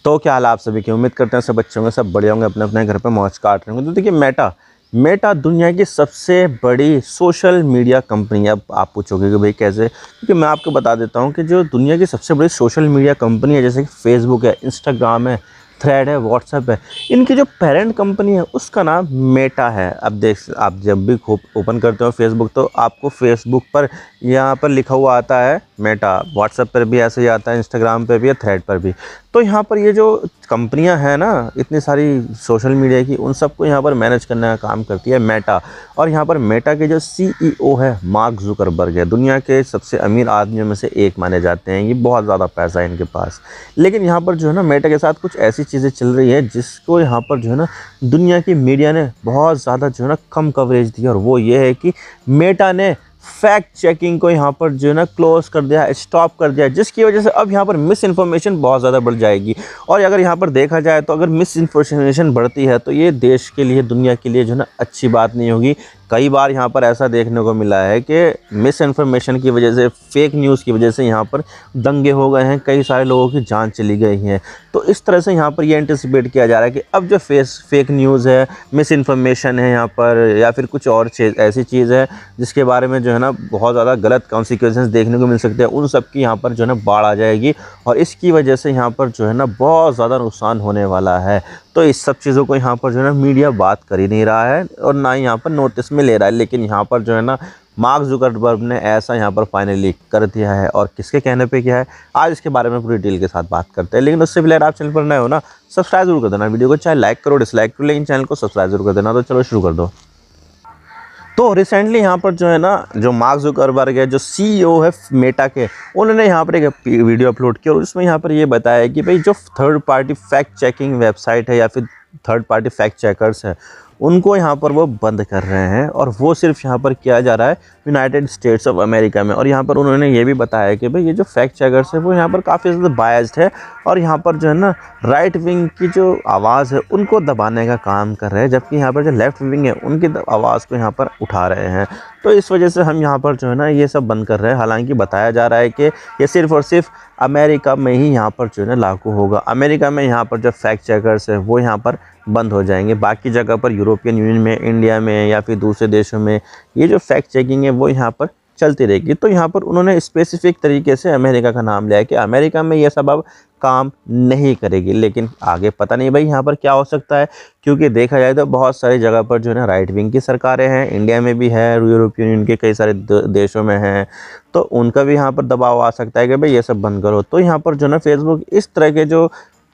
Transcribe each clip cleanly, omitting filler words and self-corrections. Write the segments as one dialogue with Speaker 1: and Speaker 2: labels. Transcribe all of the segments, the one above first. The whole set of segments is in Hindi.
Speaker 1: तो क्या हाल आप सभी की, उम्मीद करते हैं सब बच्चे होंगे, सब बड़े होंगे, अपने अपने घर पे मौज काट रहे होंगे। तो देखिए मेटा दुनिया की सबसे बड़ी सोशल मीडिया कंपनी है। अब आप पूछोगे कि भाई कैसे, क्योंकि मैं आपको बता देता हूँ कि जो दुनिया की सबसे बड़ी सोशल मीडिया कंपनी है, जैसे कि फेसबुक है, इंस्टाग्राम है, थ्रेड है, व्हाट्सएप है, इनकी जो पेरेंट कंपनी है उसका नाम मेटा है। अब आप जब भी ओपन करते हो फेसबुक, तो आपको फेसबुक पर यहाँ पर लिखा हुआ आता है मेटा, व्हाट्सएप पर भी ऐसे ही आता है, इंस्टाग्राम पर भी है, थ्रेड पर भी। तो यहाँ पर ये जो कंपनियां हैं ना, इतनी सारी सोशल मीडिया की, उन सबको यहाँ पर मैनेज करने का काम करती है मेटा। और यहाँ पर मेटा के जो सीईओ है मार्क जुकरबर्ग है, दुनिया के सबसे अमीर आदमियों में से एक माने जाते हैं। ये बहुत ज़्यादा पैसा है इनके पास। लेकिन यहाँ पर जो है ना, मेटा के साथ कुछ ऐसी चीज़ें चल रही है जिसको यहाँ पर जो है ना, दुनिया की मीडिया ने बहुत ज़्यादा जो है ना कम कवरेज दी। और वो ये है कि मेटा ने फैक्ट चेकिंग को यहाँ पर जो है ना क्लोज कर दिया, स्टॉप कर दिया, जिसकी वजह से अब यहाँ पर मिस इन्फॉर्मेशन बहुत ज़्यादा बढ़ जाएगी। और अगर यहाँ पर देखा जाए तो अगर मिस इन्फॉर्मेशन बढ़ती है तो ये देश के लिए, दुनिया के लिए जो है ना अच्छी बात नहीं होगी। कई बार यहाँ पर ऐसा देखने को मिला है कि मिस इन्फॉर्मेशन की वजह से, फेक न्यूज़ की वजह से यहाँ पर दंगे हो गए हैं, कई सारे लोगों की जान चली गई हैं। तो इस तरह से यहाँ पर ये एंटिसिपेट किया जा रहा है कि अब जो फेक न्यूज़ है, मिस इन्फॉर्मेशन है यहाँ पर, या फिर कुछ और ऐसी चीज़ है जिसके बारे में जो है ना बहुत ज़्यादा गलत कॉन्सिक्वेंसेस देखने को मिल सकते हैं, उन सब की यहाँ पर जो है ना बाढ़ आ जाएगी। और इसकी वजह से यहाँ पर जो है ना बहुत ज़्यादा नुकसान होने वाला है। तो इस सब चीज़ों को यहाँ पर जो है ना मीडिया बात कर ही नहीं रहा है और ना ही यहाँ पर नोटिस में ले रहा है। लेकिन यहाँ पर जो है ना मार्क जुकरबर्ग ने ऐसा यहाँ पर फाइनली कर दिया है। और किसके कहने पे किया है, आज इसके बारे में पूरी डिटेल के साथ बात करते हैं। लेकिन उससे पहले आप चैनल पर नए हो ना, सब्सक्राइब जरूर कर देना वीडियो को, चाहे लाइक करो डिसलाइक करो, लेकिन चैनल को सब्सक्राइब जरूर कर देना। तो चलो शुरू कर दो। तो रिसेंटली यहाँ पर जो है ना, जो मार्क जुकरबर्ग है, जो सीईओ है मेटा के, उन्होंने यहाँ पर एक वीडियो अपलोड किया और उसमें यहाँ पर ये बताया कि भाई जो third party fact checking website है या फिर थर्ड पार्टी फैक्ट चेकर्स है, उनको यहाँ पर वो बंद कर रहे हैं। और वो सिर्फ यहाँ पर किया जा रहा है यूनाइटेड स्टेट्स ऑफ अमेरिका में। और यहाँ पर उन्होंने ये भी बताया कि भाई ये जो फैक्ट चेकर्स है वो यहाँ पर काफ़ी ज़्यादा बायस्ड है और यहाँ पर जो है ना राइट विंग की जो आवाज़ है उनको दबाने का काम कर रहे हैं, जबकि यहाँ पर जो लेफ़्ट विंग है उनकी आवाज़ को यहाँ पर उठा रहे हैं। तो इस वजह से हम यहाँ पर जो है ना ये सब बंद कर रहे हैं। हालांकि बताया जा रहा है कि ये सिर्फ और सिर्फ अमेरिका में ही यहाँ पर जो है ना लागू होगा। अमेरिका में यहाँ पर जो फैक्ट चेकर्स है वो यहाँ पर बंद हो जाएंगे। बाकी जगह पर यूरोपियन यूनियन में, इंडिया में या फिर दूसरे देशों में ये जो फैक्ट चेकिंग है वो यहाँ पर चलती रहेगी। तो यहाँ पर उन्होंने स्पेसिफिक तरीके से अमेरिका का नाम लिया है कि अमेरिका में ये सब अब काम नहीं करेगी। लेकिन आगे पता नहीं भाई यहाँ पर क्या हो सकता है, क्योंकि देखा जाए तो बहुत सारी जगह पर जो है ना राइट विंग की सरकारें हैं, इंडिया में भी है, यूरोपियन यूनियन के कई सारे देशों में हैं। तो उनका भी यहाँ पर दबाव आ सकता है कि भाई ये सब बंद करो। तो यहाँ पर जो है ना फेसबुक इस तरह के जो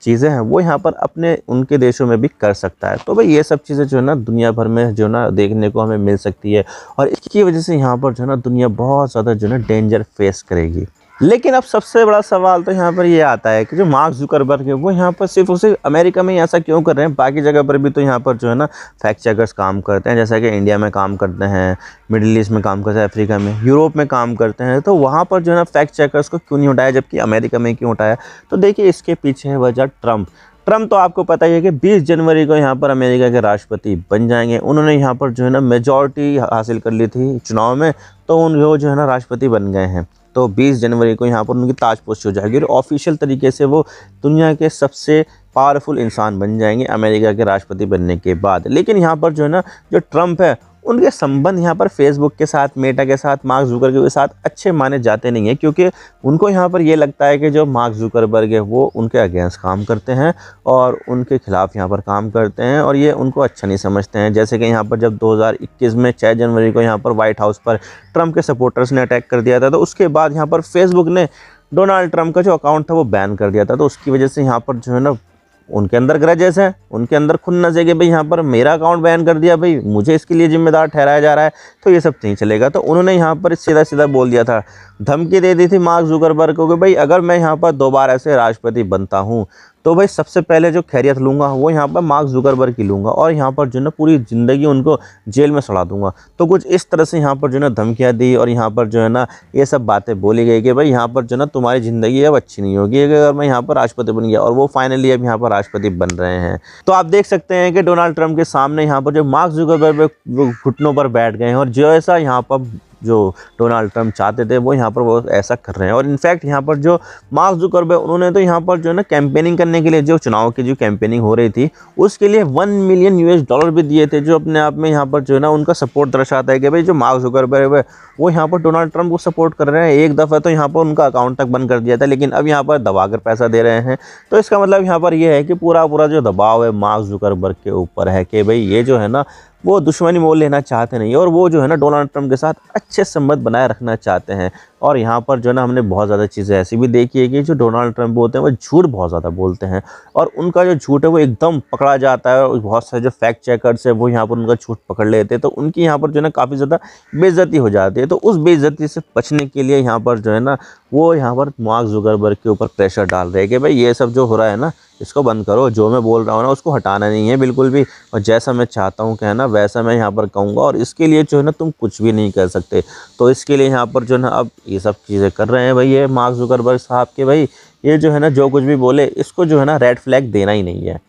Speaker 1: चीज़ें हैं वो यहाँ पर अपने उनके देशों में भी कर सकता है। तो भाई ये सब चीज़ें जो है ना दुनिया भर में जो है ना देखने को हमें मिल सकती है और इसकी वजह से यहाँ पर जो है ना दुनिया बहुत ज़्यादा जो है ना डेंजर फेस करेगी। लेकिन अब सबसे बड़ा सवाल तो यहाँ पर ये आता है कि जो मार्क जुकरबर्ग है वो यहाँ पर सिर्फ और सिर्फ अमेरिका में ही ऐसा क्यों कर रहे हैं, बाकी जगह पर भी तो यहाँ पर जो है ना फैक्ट चेकर्स काम करते हैं, जैसा कि इंडिया में काम करते हैं, मिडिल ईस्ट में काम करते हैं, अफ्रीका में, यूरोप में काम करते हैं। तो वहाँ पर जो है ना फैक्ट चेकर्स को क्यों नहीं उठाया, जबकि अमेरिका में क्यों उठाया? तो देखिए इसके पीछे है वजह ट्रम्प तो आपको पता ही है कि 20 जनवरी को यहाँ पर अमेरिका के राष्ट्रपति बन जाएंगे। उन्होंने यहाँ पर जो है ना मेजॉरिटी हासिल कर ली थी चुनाव में, तो वो जो है ना राष्ट्रपति बन गए हैं। तो 20 जनवरी को यहाँ पर उनकी ताजपोशी हो जाएगी और ऑफिशियल तरीके से वो दुनिया के सबसे पावरफुल इंसान बन जाएंगे अमेरिका के राष्ट्रपति बनने के बाद। लेकिन यहाँ पर जो है ना जो ट्रम्प है, उनके संबंध यहाँ पर फेसबुक के साथ, मेटा के साथ, मार्क जुकरबर्ग के साथ अच्छे माने जाते नहीं हैं, क्योंकि उनको यहाँ पर ये लगता है कि जो मार्क जुकरबर्ग है वो उनके अगेंस्ट काम करते हैं और उनके खिलाफ यहाँ पर काम करते हैं और ये उनको अच्छा नहीं समझते हैं। जैसे कि यहाँ पर जब 2021 में 6 जनवरी को यहाँ पर व्हाइट हाउस पर ट्रम्प के सपोर्टर्स ने अटैक कर दिया था, तो उसके बाद यहाँ पर फेसबुक ने डोनाल्ड ट्रम्प का जो अकाउंट था वो बैन कर दिया था। तो उसकी वजह से यहाँ पर जो है ना उनके अंदर ग्रजेस है, उनके अंदर खुन्नस है कि भाई यहाँ पर मेरा अकाउंट बैन कर दिया, भाई मुझे इसके लिए जिम्मेदार ठहराया जा रहा है, तो ये सब नहीं चलेगा। तो उन्होंने यहाँ पर सीधा सीधा बोल दिया था, धमकी दे दी थी मार्क जुकरबर्ग को कि भाई अगर मैं यहाँ पर दोबारा ऐसे राष्ट्रपति बनता हूँ तो भाई सबसे पहले जो खैरियत लूँगा वो यहाँ पर मार्क जुकरबर्ग की लूँगा और यहाँ पर जो है ना पूरी ज़िंदगी उनको जेल में सड़ा दूँगा। तो कुछ इस तरह से यहाँ पर जो है ना धमकियाँ दी और यहाँ पर जो है ना ये सब बातें बोली गई कि भाई यहाँ पर जो है ना तुम्हारी ज़िंदगी अब अच्छी नहीं होगी अगर मैं यहाँ पर राष्ट्रपति बन गया। और वो फाइनली अब यहाँ पर राष्ट्रपति बन रहे हैं। तो आप देख सकते हैं कि डोनाल्ड ट्रंप के सामने यहाँ पर जो मार्क जुकरबर्ग घुटनों पर बैठ गए हैं और जो ऐसा यहाँ पर जो डोनाल्ड ट्रंप चाहते थे वो यहाँ पर वो ऐसा कर रहे हैं। और इनफैक्ट यहाँ पर जो मार्क जुकरबर्ग उन्होंने तो यहाँ पर जो है ना कैंपेनिंग करने के लिए, जो चुनाव की जो कैंपेनिंग हो रही थी उसके लिए $1 मिलियन भी दिए थे, जो अपने आप में यहाँ पर जो है ना उनका सपोर्ट दर्शाता है कि भाई जो मार्क जुकरबर्ग है वो यहाँ पर डोनाल्ड ट्रंप को सपोर्ट कर रहे हैं। एक दफ़ा तो यहाँ पर उनका अकाउंट तक बंद कर दिया था, लेकिन अब यहाँ पर दबाकर पैसा दे रहे हैं। तो इसका मतलब यहाँ पर ये है कि पूरा पूरा जो दबाव है मार्क जुकरबर्ग के ऊपर है कि भाई ये जो है ना वो दुश्मनी मोल लेना चाहते नहीं, और वो जो है ना डोनाल्ड ट्रंप के साथ अच्छे संबंध बनाए रखना चाहते हैं। और यहाँ पर जो है ना हमने बहुत ज़्यादा चीज़ें ऐसी भी देखी है कि जो डोनाल्ड ट्रंप होते हैं वो झूठ बहुत ज़्यादा बोलते हैं, और उनका जो झूठ है वो एकदम पकड़ा जाता है। और बहुत सारे जो फैक्ट चेकर्स है वो यहाँ पर उनका झूठ पकड़ लेते हैं, तो उनकी यहाँ पर जो है ना काफ़ी ज़्यादा बेइज्जती हो जाती है। तो उस बेइज्जती से बचने के लिए यहाँ पर जो है ना वो यहाँ पर मार्क जुकरबर्ग के ऊपर प्रेशर डाल रहे हैं कि भाई ये सब जो हो रहा है ना इसको बंद करो, जो मैं बोल रहा हूँ ना उसको हटाना नहीं है बिल्कुल भी, और जैसा मैं चाहता हूँ कहना वैसा मैं यहाँ पर कहूँगा, और इसके लिए जो है ना तुम कुछ भी नहीं कर सकते। तो इसके लिए यहाँ पर जो है ना अब ये सब चीज़ें कर रहे हैं भाई ये मार्क जुकरबर्ग साहब के, भाई ये जो है ना जो कुछ भी बोले इसको जो है ना रेड फ्लैग देना ही नहीं है।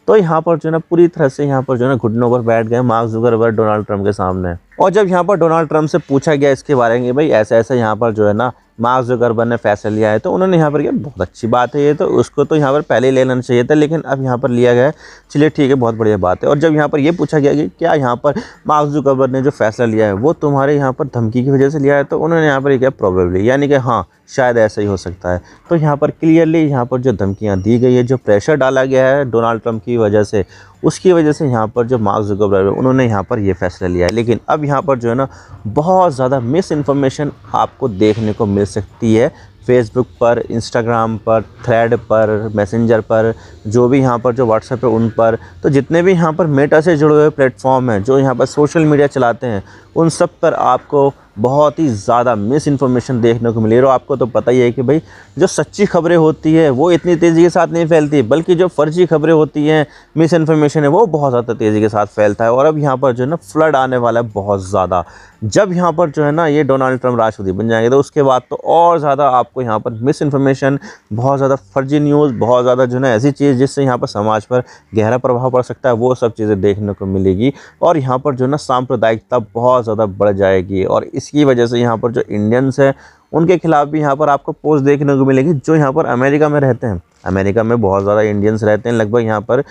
Speaker 1: तो यहाँ पर जो है ना पूरी तरह से यहाँ पर जो है ना घुटनों पर बैठ गए मार्क जुकरबर्ग डोनाल्ड ट्रंप के सामने। और जब यहाँ पर डोनाल्ड ट्रंप से पूछा गया इसके बारे में भाई ऐसा ऐसा यहाँ पर जो है ना मार्क जुकरबर्ग ने फैसला लिया है, तो उन्होंने यहाँ पर किया बहुत अच्छी बात है ये, तो उसको तो यहाँ पर पहले ही ले लेना चाहिए था, लेकिन अब यहाँ पर लिया गया है, चलिए ठीक है बहुत बढ़िया बात है। और जब यहाँ पर ये पूछा गया कि क्या यहाँ पर मार्क जुकरबर्ग ने जो फैसला लिया है वो तुम्हारे यहाँ पर धमकी की वजह से लिया है, तो उन्होंने यहाँ पर किया प्रोबेबली, यानी कि हाँ शायद ऐसा ही हो सकता है। तो यहाँ पर क्लियरली यहाँ पर जो धमकियाँ दी गई है, जो प्रेशर डाला गया है डोनाल्ड ट्रंप की वजह से, उसकी वजह से यहाँ पर जो मार्क जुकरबर्ग उन्होंने यहाँ पर ये फैसला लिया है। लेकिन अब यहाँ पर जो है ना बहुत ज़्यादा मिस इन्फॉर्मेशन आपको देखने को मिल सकती है फेसबुक पर, इंस्टाग्राम पर, थ्रेड पर, मैसेंजर पर, जो भी यहाँ पर जो व्हाट्सएप है उन पर, तो जितने भी यहाँ पर मेटा से जुड़े हुए प्लेटफॉर्म हैं, जो यहाँ पर सोशल मीडिया चलाते हैं, उन सब पर आपको बहुत ही ज़्यादा मिस इन्फॉर्मेशन देखने को मिली। और आपको तो पता ही है कि भाई जो सच्ची खबरें होती है वो इतनी तेज़ी के साथ नहीं फैलती, बल्कि जो फर्जी खबरें होती हैं, मिस इन्फॉर्मेशन है, वो बहुत ज़्यादा तेज़ी के साथ फैलता है। और अब यहाँ पर जो है ना फ्लड आने वाला है बहुत ज़्यादा। जब यहाँ पर जो है ना ये डोनाल्ड ट्रंप राष्ट्रपति बन जाएंगे तो उसके बाद तो और ज़्यादा आपको यहाँ पर मिस इन्फॉर्मेशन, बहुत ज़्यादा फर्जी न्यूज़, बहुत ज़्यादा जो है ना ऐसी चीज़ जिससे यहाँ पर समाज पर गहरा प्रभाव पड़ सकता है, वो सब चीज़ें देखने को मिलेगी। और यहाँ पर जो है ना सांप्रदायिकता बहुत ज़्यादा बढ़ जाएगी, और इसकी वजह से यहाँ पर जो इंडियंस हैं उनके खिलाफ भी यहाँ पर आपको पोस्ट देखने को मिलेगी, जो यहाँ पर अमेरिका में रहते हैं। अमेरिका में बहुत ज़्यादा इंडियंस रहते हैं, लगभग यहाँ पर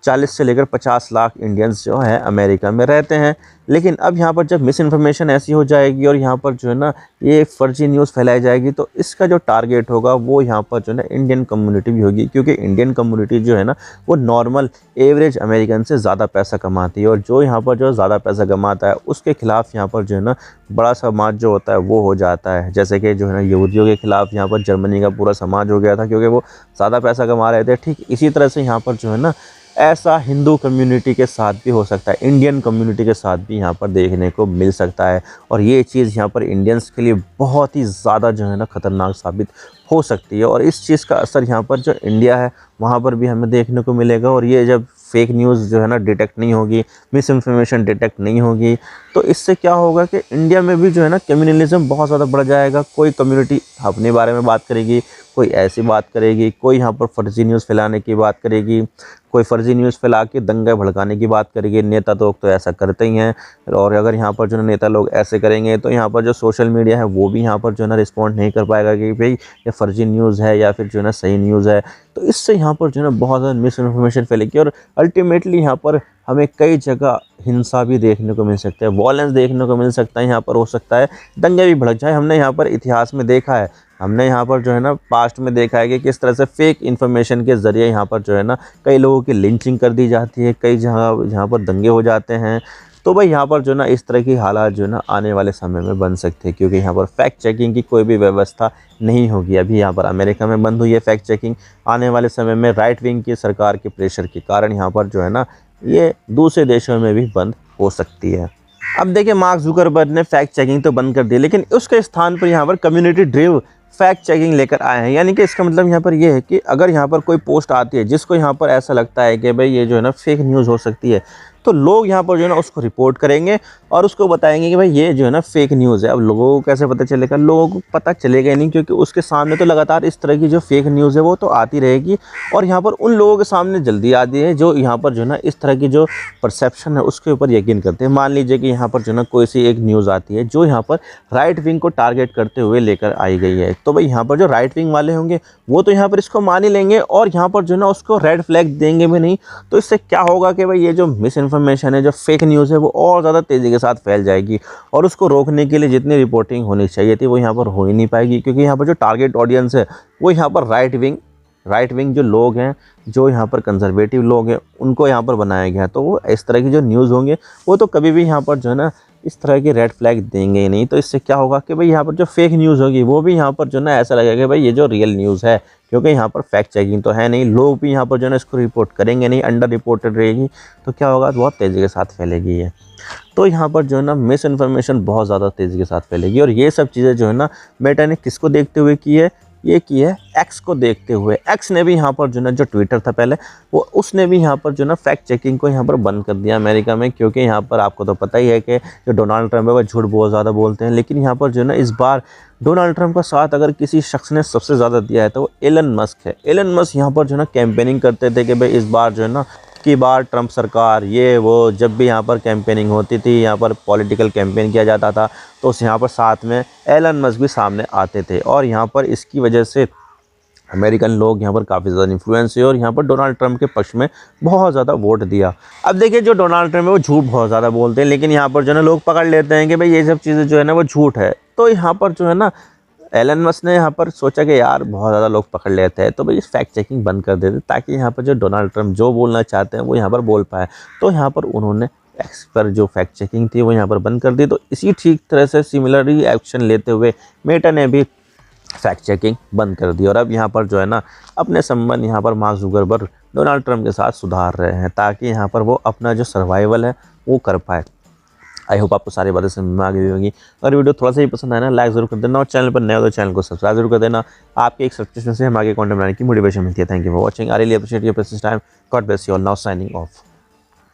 Speaker 1: 40 से लेकर 50 लाख इंडियंस जो हैं अमेरिका में रहते हैं। लेकिन अब यहाँ पर जब मिस इन्फॉर्मेशन ऐसी हो जाएगी और यहाँ पर जो है ना ये फर्जी न्यूज़ फैलाई जाएगी, तो इसका जो टारगेट होगा वो यहाँ पर जो है ना इंडियन कम्युनिटी भी होगी, क्योंकि इंडियन कम्युनिटी जो है ना वो नॉर्मल एवरेज अमेरिकन से ज़्यादा पैसा कमाती है, और जो यहाँ पर जो ज़्यादा पैसा कमाता है उसके खिलाफ यहाँ पर जो है ना बड़ा समाज जो होता है वो हो जाता है। जैसे कि जो है ना यहूदियों के खिलाफ यहाँ पर जर्मनी का पूरा समाज हो गया था, क्योंकि वो ज़्यादा पैसा कमा रहे थे। ठीक इसी तरह से यहाँ पर जो है ना ऐसा हिंदू कम्युनिटी के साथ भी हो सकता है, इंडियन कम्युनिटी के साथ भी यहाँ पर देखने को मिल सकता है। और ये चीज़ यहाँ पर इंडियंस के लिए बहुत ही ज़्यादा जो है ना ख़तरनाक साबित हो सकती है, और इस चीज़ का असर यहाँ पर जो इंडिया है वहाँ पर भी हमें देखने को मिलेगा। और ये जब फेक न्यूज़ जो है ना डिटेक्ट नहीं होगी, मिस इन्फॉर्मेशन डिटेक्ट नहीं होगी, तो इससे क्या होगा कि इंडिया में भी जो है ना कम्युनलिज्म बहुत ज़्यादा बढ़ जाएगा। कोई कम्युनिटी अपने बारे में बात करेगी, कोई ऐसी बात करेगी, कोई यहाँ पर फर्जी न्यूज़ फैलाने की बात करेगी, कोई फर्जी न्यूज़ फैला के दंगे भड़काने की बात करेगी। नेता लोग तो ऐसा करते ही हैं, और अगर यहाँ पर जो है नेता लोग ऐसे करेंगे तो यहाँ पर जो सोशल मीडिया है वो भी यहाँ पर जो है ना रिस्पॉन्ड नहीं कर पाएगा कि भाई ये फर्जी न्यूज़ है या फिर जो है ना सही न्यूज़ है। तो इससे यहाँ पर जो है ना बहुत ज़्यादा मिस इन्फॉर्मेशन फैलेगी, और अल्टीमेटली यहाँ पर हमें कई जगह हिंसा भी देखने को मिल सकता है, वॉयलेंस देखने को मिल सकता है। यहाँ पर हो सकता है दंगे भी भड़क जाए। हमने यहाँ पर इतिहास में देखा है, हमने यहाँ पर जो है ना पास्ट में देखा है कि किस तरह से फेक इन्फॉर्मेशन के ज़रिए यहाँ पर जो है ना कई लोगों की लिंचिंग कर दी जाती है, कई जगह यहाँ पर दंगे हो जाते हैं। तो भाई यहाँ पर जो है ना इस तरह की हालात जो है ना आने वाले समय में बन सकते हैं, क्योंकि यहाँ पर फैक्ट चेकिंग की कोई भी व्यवस्था नहीं होगी। अभी यहाँ पर अमेरिका में बंद हुई है फैक्ट चेकिंग, आने वाले समय में राइट विंग की सरकार के प्रेशर के कारण यहाँ पर जो है ना ये दूसरे देशों में भी बंद हो सकती है। अब देखिए मार्क जुकरबर्ग ने फैक्ट चेकिंग तो बंद कर दी, लेकिन उसके स्थान पर यहाँ पर कम्युनिटी ड्रिव फैक्ट चेकिंग लेकर आए हैं। यानी कि इसका मतलब यहाँ पर ये है कि अगर यहाँ पर कोई पोस्ट आती है जिसको यहाँ पर ऐसा लगता है कि भाई ये जो है ना फेक न्यूज़ हो सकती है, तो लोग यहाँ पर जो है ना उसको रिपोर्ट करेंगे और उसको बताएंगे कि भाई ये जो है ना फेक न्यूज़ है। अब लोगों को कैसे पता चलेगा? लोगों को पता चलेगा ही नहीं, क्योंकि उसके सामने तो लगातार इस तरह की जो फेक न्यूज़ है वो तो आती रहेगी, और यहाँ पर उन लोगों के सामने जल्दी आती है जो यहाँ पर जो है ना इस तरह की जो परसेप्शन है उसके ऊपर यकीन करते हैं। मान लीजिए कि यहाँ पर जो है ना कोई सी एक न्यूज़ आती है जो यहाँ पर राइट विंग को टारगेट करते हुए लेकर आई गई है, तो भाई यहाँ पर जो राइट विंग वाले होंगे वो तो यहाँ पर इसको मान ही लेंगे और यहाँ पर जो है ना उसको रेड फ्लैग देंगे भी नहीं। तो इससे क्या होगा कि भाई ये जो मिस इन्फॉर्मेशन है, जो फेक न्यूज़ है, वो और ज़्यादा तेज़ी के साथ फैल जाएगी, और उसको रोकने के लिए जितनी रिपोर्टिंग होनी चाहिए थी वो यहाँ पर हो ही नहीं पाएगी, क्योंकि यहाँ पर जो टारगेट ऑडियंस है वो यहाँ पर राइट विंग जो लोग हैं, जो यहाँ पर कंजर्वेटिव लोग हैं, उनको यहाँ पर बनाया गया है। तो वो इस तरह की जो न्यूज़ होंगे वो तो कभी भी यहाँ पर जो है ना इस तरह की रेड फ्लैग देंगे ही नहीं। तो इससे क्या होगा कि भाई यहाँ पर जो फेक न्यूज़ होगी वो भी यहाँ पर जो है ना ऐसा लगेगा कि भाई ये जो रियल न्यूज़ है, क्योंकि यहाँ पर फैक्ट चेकिंग तो है नहीं, लोग भी यहाँ पर जो है ना इसको रिपोर्ट करेंगे नहीं, अंडर रिपोर्टेड रहेगी, तो क्या होगा? बहुत तेज़ी के साथ फैलेगी ये। तो यहाँ पर जो है ना मिस इन्फॉर्मेशन बहुत ज़्यादा तेज़ी के साथ फैलेगी, और ये सब चीज़ें जो है ना मेटा ने किसको देखते हुए की है? ये की है एक्स को देखते हुए। एक्स ने भी यहाँ पर जो ना, जो ट्विटर था पहले, वो उसने भी यहाँ पर जो ना फैक्ट चेकिंग को यहाँ पर बंद कर दिया अमेरिका में, क्योंकि यहाँ पर आपको तो पता ही है कि जो डोनाल्ड ट्रंप है वो झूठ बहुत ज़्यादा बोलते हैं। लेकिन यहाँ पर जो ना इस बार डोनाल्ड ट्रंप का साथ अगर किसी शख्स ने सबसे ज़्यादा दिया है तो वो एलन मस्क है। एलन मस्क यहाँ पर जो ना कैंपेनिंग करते थे कि भाई इस बार जो है ना की बार ट्रंप सरकार, ये वो, जब भी यहाँ पर कैंपेनिंग होती थी, यहाँ पर पॉलिटिकल कैंपेन किया जाता था, तो उस यहाँ पर साथ में एलन मस्क भी सामने आते थे, और यहाँ पर इसकी वजह से अमेरिकन लोग यहाँ पर काफ़ी ज़्यादा इन्फ्लुएंस हुए और यहाँ पर डोनाल्ड ट्रंप के पक्ष में बहुत ज़्यादा वोट दिया। अब देखिए जो डोनाल्ड ट्रंप है वो झूठ बहुत ज़्यादा बोलते हैं, लेकिन यहाँ पर जो है ना लोग पकड़ लेते हैं कि भाई ये सब चीज़ें जो है ना वो झूठ है। तो यहाँ पर जो है ना एलन मस्क ने यहाँ पर सोचा कि यार बहुत ज़्यादा लोग पकड़ लेते हैं, तो भाई फैक्ट चेकिंग बंद कर देते, ताकि यहाँ पर जो डोनाल्ड ट्रंप जो बोलना चाहते हैं वो यहाँ पर बोल पाए। तो यहाँ पर उन्होंने एक्स पर जो फैक्ट चेकिंग थी वो यहाँ पर बंद कर दी। तो इसी ठीक तरह से सिमिलरली एक्शन लेते हुए मेटा ने भी फैक्ट चेकिंग बंद कर दी, और अब यहाँ पर जो है ना अपने संबंध यहाँ पर मार्क जुकरबर्ग डोनाल्ड ट्रंप के साथ सुधार रहे हैं, ताकि यहाँ पर वो अपना जो सर्वाइवल है वो कर पाए। आई होप आपको सारी बातें समझ में आ गई होगी। अगर वीडियो थोड़ा सा ही पसंद आया ना, लाइक जरूर कर देना, और चैनल पर नए हो तो चैनल को सब्सक्राइब जरूर कर देना। आपके एक सब्सक्रिप्शन से हम आगे कंटेंट बनाने की मोटिवेशन मिलती है। Thank you for watching. I really appreciate your precious time. God bless you all. Now signing off.